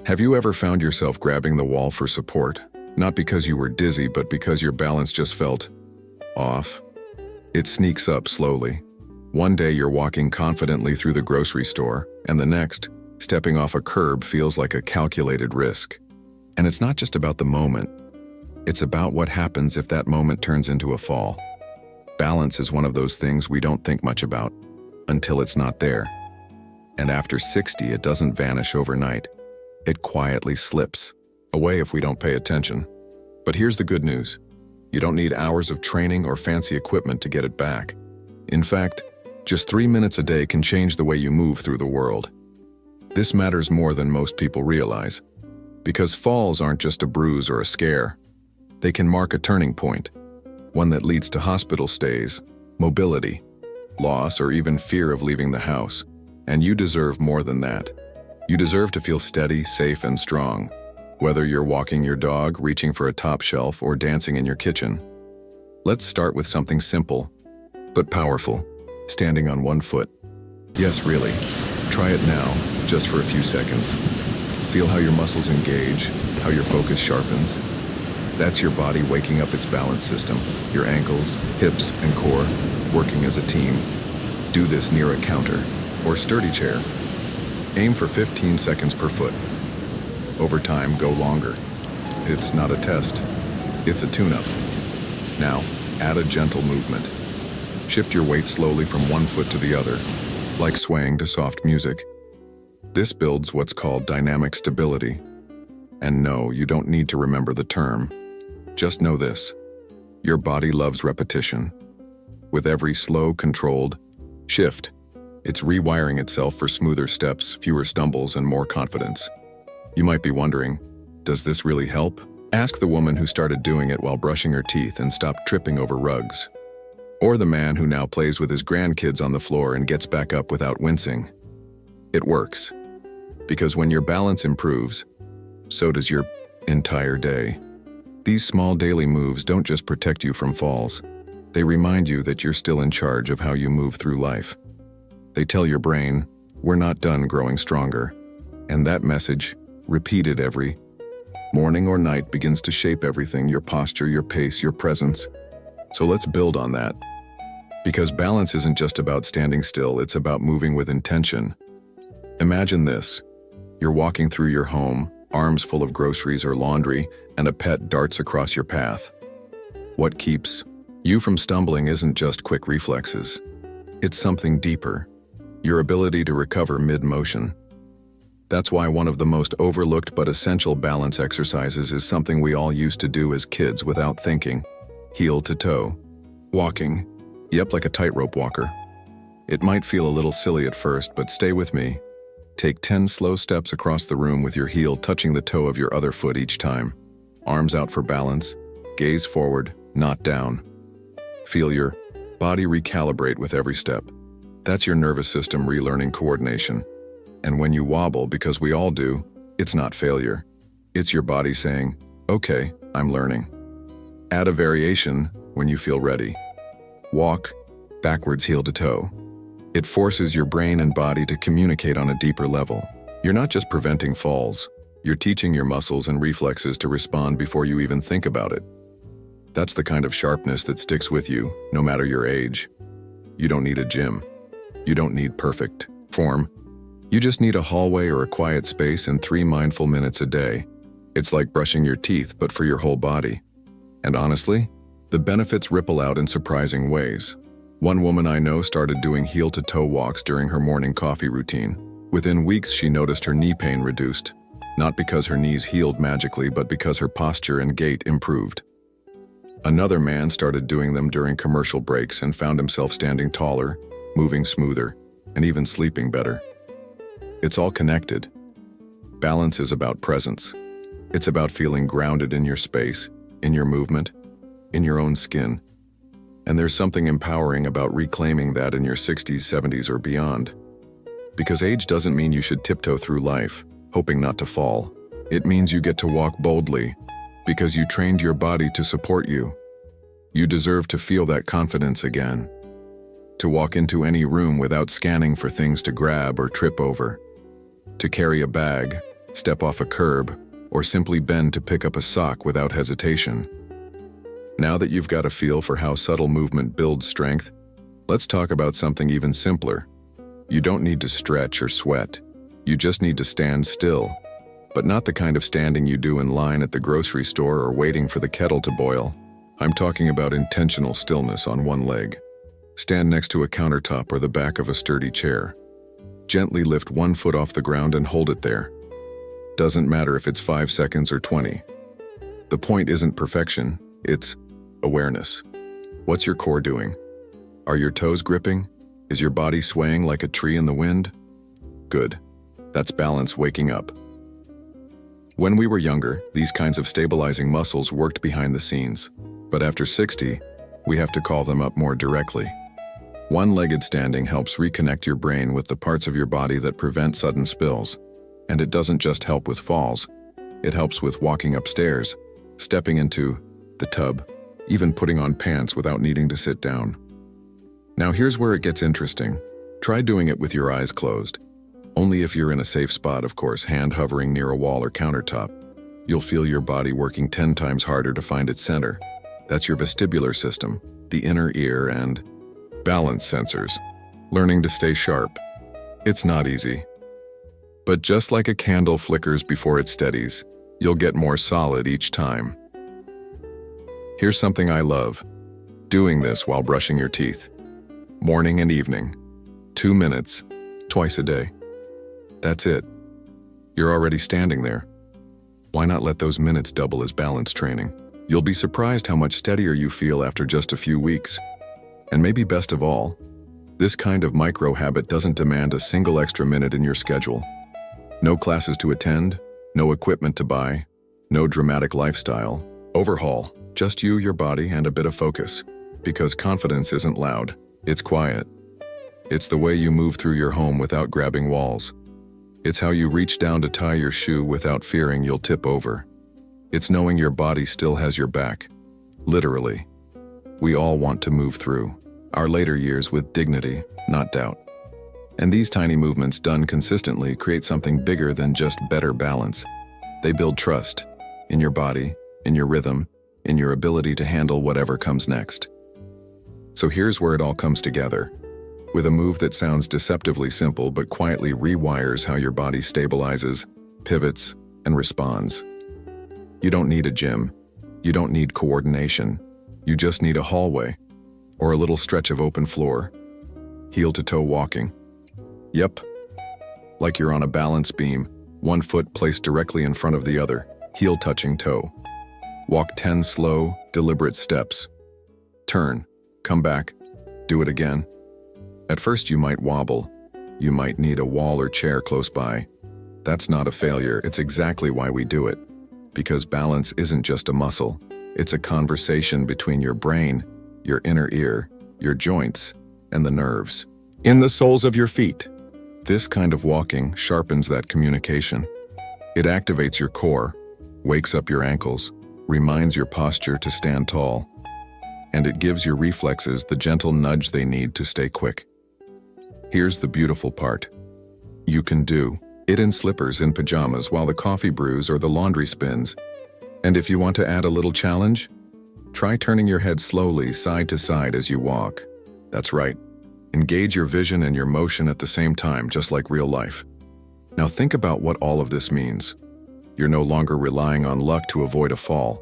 Have you ever found yourself grabbing the wall for support? Not because you were dizzy, but because your balance just felt off? It sneaks up slowly. One day you're walking confidently through the grocery store, and the next, stepping off a curb feels like a calculated risk. And it's not just about the moment. It's about what happens if that moment turns into a fall. Balance is one of those things we don't think much about until it's not there. And after 60, it doesn't vanish overnight. It quietly slips away if we don't pay attention. But here's the good news. You don't need hours of training or fancy equipment to get it back. In fact, just 3 minutes a day can change the way you move through the world. This matters more than most people realize, because falls aren't just a bruise or a scare. They can mark a turning point, one that leads to hospital stays, mobility, loss, or even fear of leaving the house. And you deserve more than that. You deserve to feel steady, safe, and strong, whether you're walking your dog, reaching for a top shelf, or dancing in your kitchen. Let's start with something simple, but powerful, standing on one foot. Yes, really. Try it now, just for a few seconds. Feel how your muscles engage, how your focus sharpens. That's your body waking up its balance system, your ankles, hips, and core working as a team. Do this near a counter or sturdy chair. Aim for 15 seconds per foot. Over time, go longer. It's not a test. It's a tune-up. Now, add a gentle movement. Shift your weight slowly from one foot to the other, like swaying to soft music. This builds what's called dynamic stability. And no, you don't need to remember the term. Just know this. Your body loves repetition. With every slow, controlled shift, it's rewiring itself for smoother steps, fewer stumbles, and more confidence. You might be wondering, does this really help? Ask the woman who started doing it while brushing her teeth and stopped tripping over rugs. Or the man who now plays with his grandkids on the floor and gets back up without wincing. It works. Because when your balance improves, so does your entire day. These small daily moves don't just protect you from falls. They remind you that you're still in charge of how you move through life. They tell your brain, we're not done growing stronger. And that message, repeated every morning or night, begins to shape everything, your posture, your pace, your presence. So let's build on that. Because balance isn't just about standing still, it's about moving with intention. Imagine this. You're walking through your home, arms full of groceries or laundry, and a pet darts across your path. What keeps you from stumbling isn't just quick reflexes. It's something deeper. Your ability to recover mid-motion. That's why one of the most overlooked but essential balance exercises is something we all used to do as kids without thinking. Heel to toe. Walking. Yep, like a tightrope walker. It might feel a little silly at first, but stay with me. Take 10 slow steps across the room with your heel touching the toe of your other foot each time. Arms out for balance. Gaze forward, not down. Feel your body recalibrate with every step. That's your nervous system relearning coordination. And when you wobble, because we all do, it's not failure. It's your body saying, okay, I'm learning. Add a variation when you feel ready. Walk backwards heel to toe. It forces your brain and body to communicate on a deeper level. You're not just preventing falls, you're teaching your muscles and reflexes to respond before you even think about it. That's the kind of sharpness that sticks with you, no matter your age. You don't need a gym. You don't need perfect form. You just need a hallway or a quiet space and 3 mindful minutes a day. It's like brushing your teeth, but for your whole body. And honestly, the benefits ripple out in surprising ways. One woman I know started doing heel-to-toe walks during her morning coffee routine. Within weeks, she noticed her knee pain reduced. Not because her knees healed magically, but because her posture and gait improved. Another man started doing them during commercial breaks and found himself standing taller, moving smoother, and even sleeping better. It's all connected. Balance is about presence. It's about feeling grounded in your space, in your movement, in your own skin. And there's something empowering about reclaiming that in your 60s, 70s, or beyond. Because age doesn't mean you should tiptoe through life, hoping not to fall. It means you get to walk boldly, because you trained your body to support you. You deserve to feel that confidence again. To walk into any room without scanning for things to grab or trip over. To carry a bag step off a curb, or simply bend to pick up a sock without hesitation. Now that you've got a feel for how subtle movement builds strength, let's talk about something even simpler. You don't need to stretch or sweat. You just need to stand still, but not the kind of standing you do in line at the grocery store or waiting for the kettle to boil. I'm talking about intentional stillness on one leg. Stand next to a countertop or the back of a sturdy chair. Gently lift one foot off the ground and hold it there. Doesn't matter if it's 5 seconds or 20. The point isn't perfection, it's awareness. What's your core doing? Are your toes gripping? Is your body swaying like a tree in the wind? Good. That's balance waking up. When we were younger, these kinds of stabilizing muscles worked behind the scenes. But after 60, we have to call them up more directly. One-legged standing helps reconnect your brain with the parts of your body that prevent sudden spills. And it doesn't just help with falls. It helps with walking upstairs, stepping into the tub, even putting on pants without needing to sit down. Now here's where it gets interesting. Try doing it with your eyes closed. Only if you're in a safe spot, of course, hand hovering near a wall or countertop. You'll feel your body working 10 times harder to find its center. That's your vestibular system, the inner ear, and balance sensors, learning to stay sharp. It's not easy. But just like a candle flickers before it steadies, you'll get more solid each time. Here's something I love. Doing this while brushing your teeth. Morning and evening. 2 minutes, twice a day. That's it. You're already standing there. Why not let those minutes double as balance training? You'll be surprised how much steadier you feel after just a few weeks. And maybe best of all, this kind of micro habit doesn't demand a single extra minute in your schedule. No classes to attend, no equipment to buy, no dramatic lifestyle overhaul, just you, your body, and a bit of focus. Because confidence isn't loud, it's quiet. It's the way you move through your home without grabbing walls. It's how you reach down to tie your shoe without fearing you'll tip over. It's knowing your body still has your back. Literally. We all want to move through our later years with dignity, not doubt. And these tiny movements done consistently create something bigger than just better balance. They build trust in your body, in your rhythm, in your ability to handle whatever comes next. So here's where it all comes together. With a move that sounds deceptively simple but quietly rewires how your body stabilizes, pivots, and responds. You don't need a gym. You don't need coordination. You just need a hallway or a little stretch of open floor. Heel-to-toe walking. Yep. Like you're on a balance beam, one foot placed directly in front of the other, heel touching toe. Walk 10 slow, deliberate steps. Turn, come back, do it again. At first you might wobble. You might need a wall or chair close by. That's not a failure, it's exactly why we do it. Because balance isn't just a muscle, it's a conversation between your brain, your inner ear, your joints, and the nerves. In the soles of your feet. This kind of walking sharpens that communication. It activates your core, wakes up your ankles, reminds your posture to stand tall, and it gives your reflexes the gentle nudge they need to stay quick. Here's the beautiful part. You can do it in slippers in pajamas while the coffee brews or the laundry spins. And if you want to add a little challenge, try turning your head slowly side to side as you walk. That's right. Engage your vision and your motion at the same time, just like real life. Now think about what all of this means. You're no longer relying on luck to avoid a fall.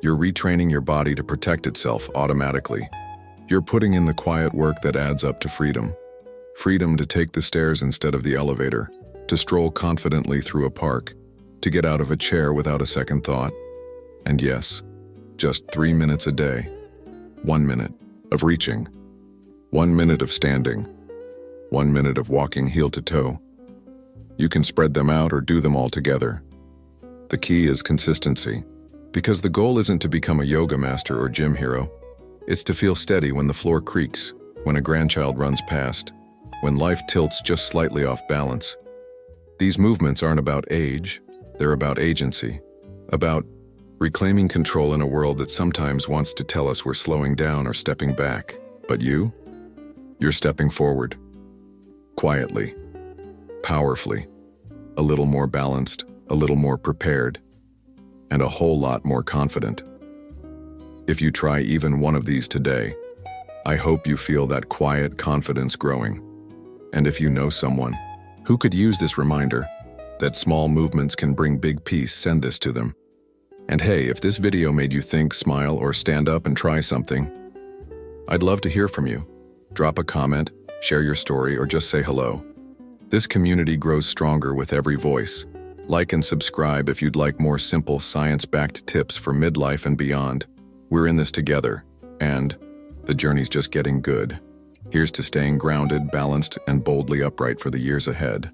You're retraining your body to protect itself automatically. You're putting in the quiet work that adds up to freedom. Freedom to take the stairs instead of the elevator, to stroll confidently through a park, to get out of a chair without a second thought. And yes, just 3 minutes a day. 1 minute of reaching. 1 minute of standing. 1 minute of walking heel to toe. You can spread them out or do them all together. The key is consistency, because the goal isn't to become a yoga master or gym hero. It's to feel steady when the floor creaks, when a grandchild runs past, when life tilts just slightly off balance. These movements aren't about age, they're about agency, about reclaiming control in a world that sometimes wants to tell us we're slowing down or stepping back. But you're stepping forward. Quietly, powerfully, a little more balanced, a little more prepared, and a whole lot more confident. If you try even one of these today, I hope you feel that quiet confidence growing. And if you know someone who could use this reminder that small movements can bring big peace, send this to them. And hey, if this video made you think, smile, or stand up and try something, I'd love to hear from you. Drop a comment, share your story, or just say hello. This community grows stronger with every voice. Like and subscribe if you'd like more simple science-backed tips for midlife and beyond. We're in this together, and the journey's just getting good. Here's to staying grounded, balanced, and boldly upright for the years ahead.